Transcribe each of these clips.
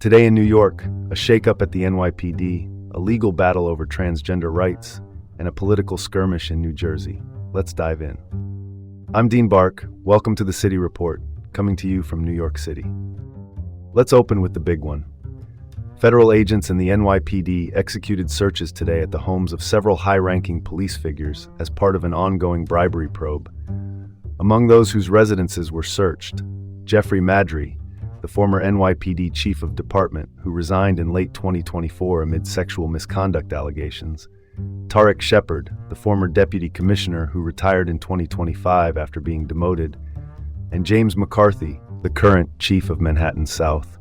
Today in New York, a shakeup at the NYPD, a legal battle over transgender rights, and a political skirmish in New Jersey. Let's dive in. I'm Dean Bark. Welcome to the City Report, coming to you from New York City. Let's open with the big one. Federal agents in the NYPD executed searches today at the homes of several high-ranking police figures as part of an ongoing bribery probe. Among those whose residences were searched, Jeffrey Madry, the former NYPD chief of department who resigned in late 2024 amid sexual misconduct allegations, Tarek Shepard, the former deputy commissioner who retired in 2025 after being demoted, and James McCarthy, the current chief of Manhattan South.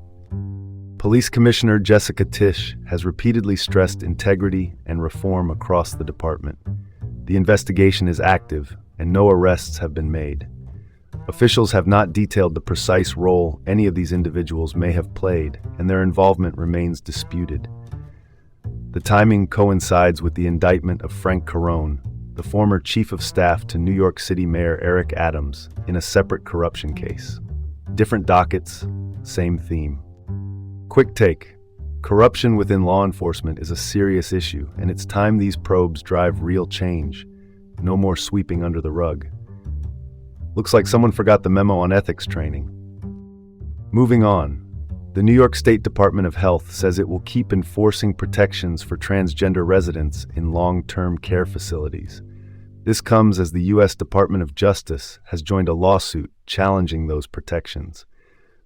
Police Commissioner Jessica Tisch has repeatedly stressed integrity and reform across the department. The investigation is active, and no arrests have been made. Officials have not detailed the precise role any of these individuals may have played, and their involvement remains disputed. The timing coincides with the indictment of Frank Carone, the former chief of staff to New York City Mayor Eric Adams, in a separate corruption case. Different dockets, same theme. Quick take. Corruption within law enforcement is a serious issue, and it's time these probes drive real change. No more sweeping under the rug. Looks like someone forgot the memo on ethics training. Moving on, the New York State Department of Health says it will keep enforcing protections for transgender residents in long-term care facilities. This comes as the U.S. Department of Justice has joined a lawsuit challenging those protections.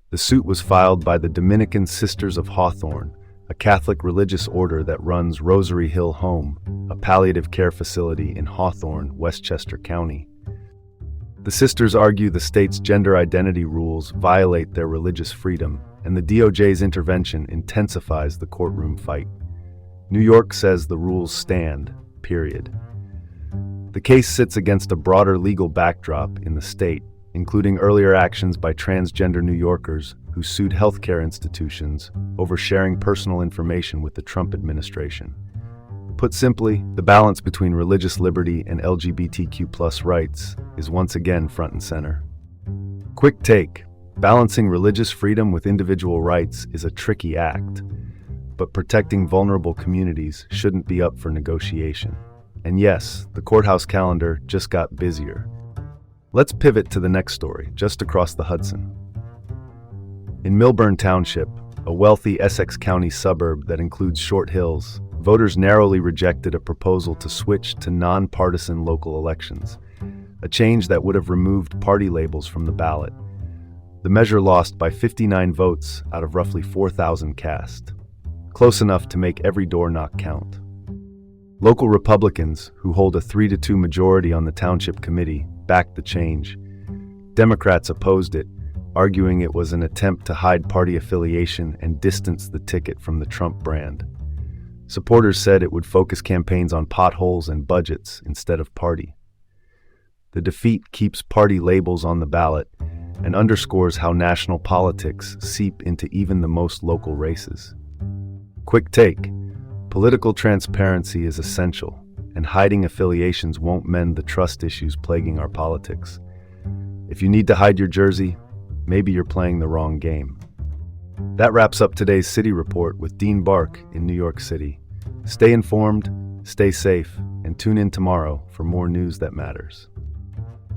The suit was filed by the Dominican Sisters of Hawthorne, a Catholic religious order that runs Rosary Hill Home, a palliative care facility in Hawthorne, Westchester County. The sisters argue the state's gender identity rules violate their religious freedom, and the DOJ's intervention intensifies the courtroom fight. New York says the rules stand, period. The case sits against a broader legal backdrop in the state, including earlier actions by transgender New Yorkers who sued healthcare institutions over sharing personal information with the Trump administration. Put simply, the balance between religious liberty and LGBTQ+ rights is once again front and center. Quick take. Balancing religious freedom with individual rights is a tricky act, but protecting vulnerable communities shouldn't be up for negotiation. And yes, the courthouse calendar just got busier. Let's pivot to the next story, just across the Hudson. In Milburn Township, a wealthy Essex County suburb that includes Short Hills, voters narrowly rejected a proposal to switch to nonpartisan local elections, a change that would have removed party labels from the ballot. The measure lost by 59 votes out of roughly 4,000 cast, close enough to make every door knock count. Local Republicans, who hold a 3-2 majority on the township committee, backed the change. Democrats opposed it, arguing it was an attempt to hide party affiliation and distance the ticket from the Trump brand. Supporters said it would focus campaigns on potholes and budgets instead of party. The defeat keeps party labels on the ballot and underscores how national politics seep into even the most local races. Quick take. Political transparency is essential, and hiding affiliations won't mend the trust issues plaguing our politics. If you need to hide your jersey, maybe you're playing the wrong game. That wraps up today's City Report with Dean Bark in New York City. Stay informed, stay safe, and tune in tomorrow for more news that matters.